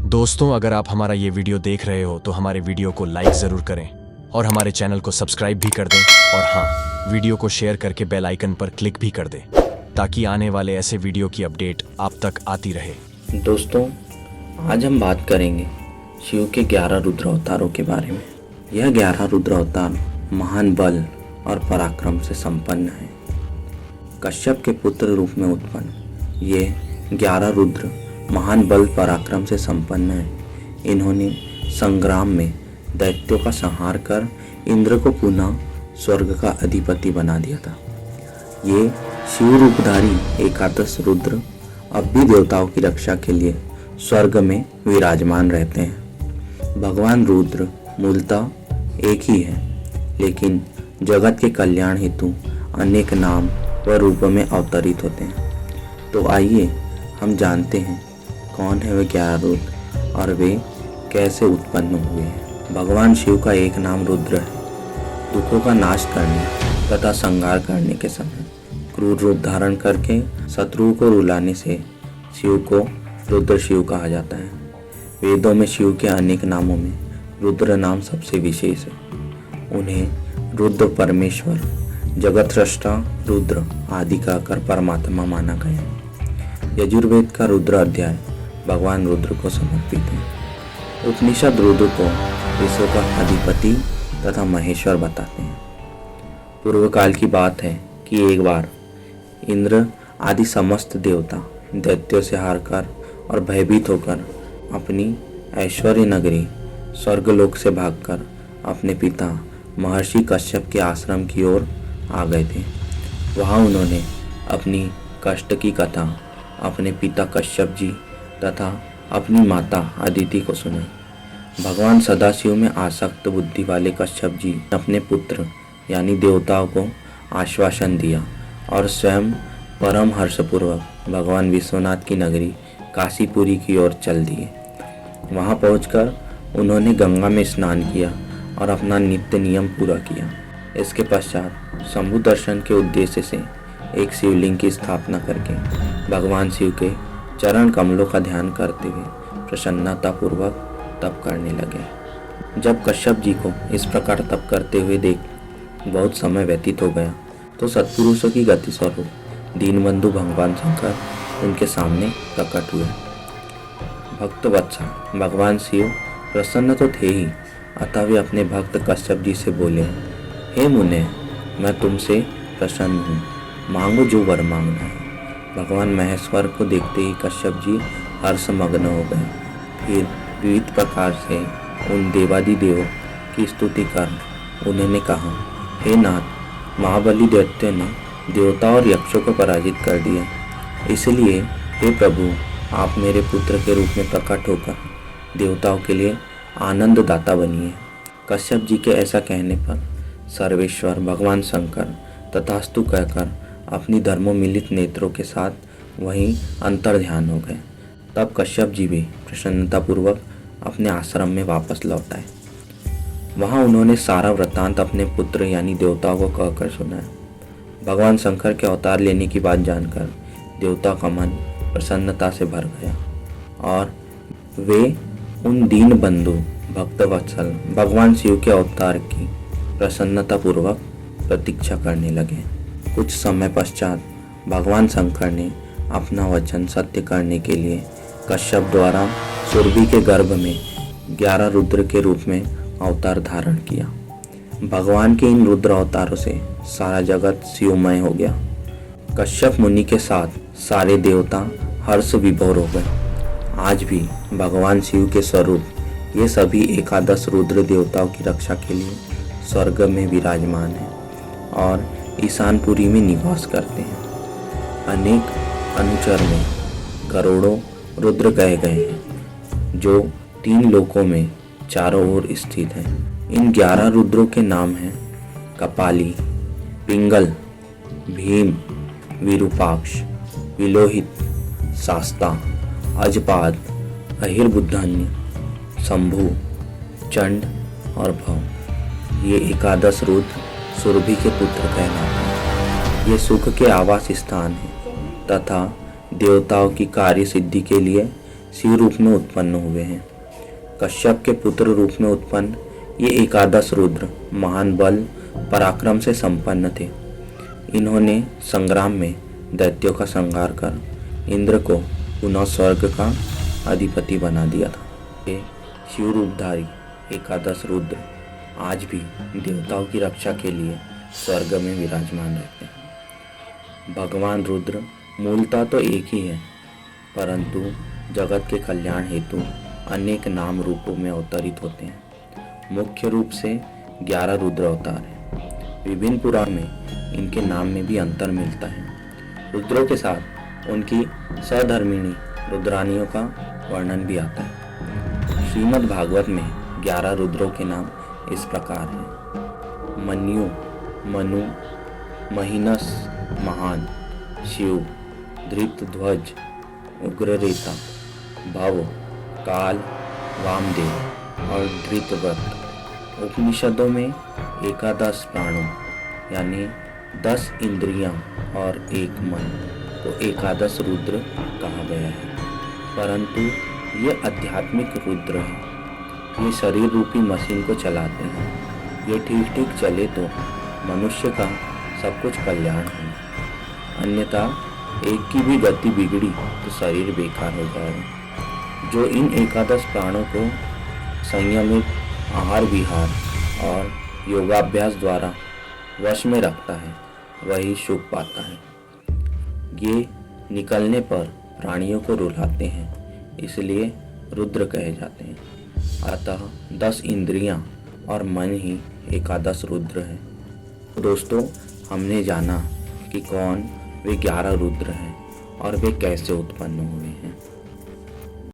दोस्तों, अगर आप हमारा ये वीडियो देख रहे हो तो हमारे वीडियो को लाइक ज़रूर करें और हमारे चैनल को सब्सक्राइब भी कर दें और हाँ, वीडियो को शेयर करके बेल आइकन पर क्लिक भी कर दें ताकि आने वाले ऐसे वीडियो की अपडेट आप तक आती रहे। दोस्तों, आज हम बात करेंगे शिव के 11 रुद्र अवतारों के बारे में। यह 11 रुद्र अवतार महान बल और पराक्रम से संपन्न है। कश्यप के पुत्र रूप में उत्पन्न ये 11 रुद्र महान बल पराक्रम से संपन्न है। इन्होंने संग्राम में दैत्यों का संहार कर इंद्र को पुनः स्वर्ग का अधिपति बना दिया था। ये शिव रूपधारी एकादश रुद्र अब भी देवताओं की रक्षा के लिए स्वर्ग में विराजमान रहते हैं। भगवान रुद्र मूलतः एक ही है, लेकिन जगत के कल्याण हेतु अनेक नाम व रूप में अवतरित होते हैं। तो आइए हम जानते हैं कौन है वे 11 रुद्र और वे कैसे उत्पन्न हुए हैं। भगवान शिव का एक नाम रुद्र है। दुखों का नाश करने तथा संहार करने के समय क्रूर रूप धारण करके शत्रुओं को रुलाने से शिव को रुद्र शिव कहा जाता है। वेदों में शिव के अनेक नामों में रुद्र नाम सबसे विशेष है। उन्हें रुद्र परमेश्वर, जगतस्रष्टा रुद्र आदि कहकर परमात्मा माना गया है। यजुर्वेद का रुद्र अध्याय भगवान रुद्र को समर्पित है। उपनिषद रुद्र को विश्व का अधिपति तथा महेश्वर बताते हैं। पूर्व काल की बात है कि एक बार इंद्र आदि समस्त देवता दैत्यों से हारकर और भयभीत होकर अपनी ऐश्वर्य नगरी स्वर्गलोक से भागकर अपने पिता महर्षि कश्यप के आश्रम की ओर आ गए थे। वहाँ उन्होंने अपनी कष्ट की कथा अपने पिता कश्यप जी तथा अपनी माता अदिति को सुनाई। भगवान सदाशिव में आसक्त बुद्धि वाले कश्यप जी अपने पुत्र यानी देवताओं को आश्वासन दिया और स्वयं परम हर्षपूर्वक भगवान विश्वनाथ की नगरी काशीपुरी की ओर चल दिए। वहां पहुंचकर उन्होंने गंगा में स्नान किया और अपना नित्य नियम पूरा किया। इसके पश्चात शंभु दर्शन के उद्देश्य से एक शिवलिंग की स्थापना करके भगवान शिव के चरण कमलों का ध्यान करते हुए प्रसन्नतापूर्वक तप करने लगे। जब कश्यप जी को इस प्रकार तप करते हुए देख बहुत समय व्यतीत हो गया तो सत्पुरुषों की गति स्वरूप दीनबंधु भगवान शंकर उनके सामने प्रकट हुए। भक्त वत्सल भगवान शिव प्रसन्न तो थे ही, अतः वे अपने भक्त कश्यप जी से बोले, हे मुने, मैं तुमसे प्रसन्न हूँ, मांगो जो वर मांगना है। भगवान महेश्वर को देखते ही कश्यप जी हर्षमग्न हो गए। फिर विविध प्रकार से उन देवादिदेवों की स्तुति कर उन्होंने कहा, हे नाथ, महाबली दैत्य ने देवता और यक्षों को पराजित कर दिया, इसलिए हे प्रभु, आप मेरे पुत्र के रूप में प्रकट होकर देवताओं के लिए आनंद दाता बनिए। कश्यप जी के ऐसा कहने पर सर्वेश्वर भगवान शंकर तथास्तु कहकर अपनी धर्मोमिलित नेत्रों के साथ वहीं अंतर ध्यान हो गए। तब कश्यप जी भी प्रसन्नतापूर्वक अपने आश्रम में वापस लौट आए। वहाँ उन्होंने सारा वृत्तांत अपने पुत्र यानी देवताओं को कहकर सुनाया। भगवान शंकर के अवतार लेने की बात जानकर देवता का मन प्रसन्नता से भर गया और वे उन दीन बंधु भक्तवत्सल भगवान शिव के अवतार की प्रसन्नतापूर्वक प्रतीक्षा करने लगे। कुछ समय पश्चात भगवान शंकर ने अपना वचन सत्य करने के लिए कश्यप द्वारा सुरभि के गर्भ में 11 रुद्र के रूप में अवतार धारण किया। भगवान के इन रुद्र अवतारों से सारा जगत शिवमय हो गया। कश्यप मुनि के साथ सारे देवता हर्ष विभोर हो गए। आज भी भगवान शिव के स्वरूप ये सभी एकादश रुद्र देवताओं की रक्षा के लिए स्वर्ग में विराजमान है और ईशानपुरी में निवास करते हैं। अनेक अनुचर में करोड़ों रुद्र कहे गए हैं जो 3 लोकों में चारों ओर स्थित हैं। इन 11 रुद्रों के नाम हैं कपाली, पिंगल, भीम, विरूपाक्ष, विलोहित, शास्ता, अजपाद, अहिर्बुद्धन्य, शंभु, चंड और भव। ये एकादश रुद्र सुरभि के पुत्र कहलाते हैं। ये सुख के आवास स्थान है तथा देवताओं की कार्य सिद्धि के लिए शिव रूप में उत्पन्न हुए हैं। कश्यप के पुत्र रूप में उत्पन्न ये एकादश रुद्र महान बल पराक्रम से संपन्न थे। इन्होंने संग्राम में दैत्यों का संहार कर इंद्र को पुनः स्वर्ग का अधिपति बना दिया था। ये शिव रूपधारी एकादश रुद्र आज भी देवताओं की रक्षा के लिए स्वर्ग में विराजमान रहते हैं। भगवान रुद्र मूलतः तो एक ही है, परंतु जगत के कल्याण हेतु अनेक नाम रूपों में अवतरित होते हैं। मुख्य रूप से 11 रुद्र अवतार हैं। विभिन्न पुराण में इनके नाम में भी अंतर मिलता है। रुद्रों के साथ उनकी सधर्मिणी रुद्रानियों का वर्णन भी आता है। श्रीमद् भागवत में 11 रुद्रों के नाम इस प्रकार हैं: मन्यु, मनु, महिनस, महान, शिव, धृतध्वज, उग्ररेता, भव, काल, वामदेव और धृतव्रत। उपनिषदों में एकादश प्राणों यानी 10 इंद्रियां और एक मन को एकादश रुद्र कहा गया है, परंतु ये आध्यात्मिक रुद्र हैं। ये शरीर रूपी मशीन को चलाते हैं। ये ठीक ठीक चले तो मनुष्य का सब कुछ कल्याण है, अन्यथा एक की भी गति बिगड़ी तो शरीर बेकार हो जाएगा। जो इन एकादश प्राणों को संयमित आहार विहार और योगाभ्यास द्वारा वश में रखता है वही सुख पाता है। ये निकलने पर प्राणियों को रुलाते हैं, इसलिए रुद्र कहे जाते हैं। अतः 10 इंद्रियां और मन ही एकादश रुद्र हैं। दोस्तों, हमने जाना कि कौन वे 11 रुद्र हैं और वे कैसे उत्पन्न हुए हैं।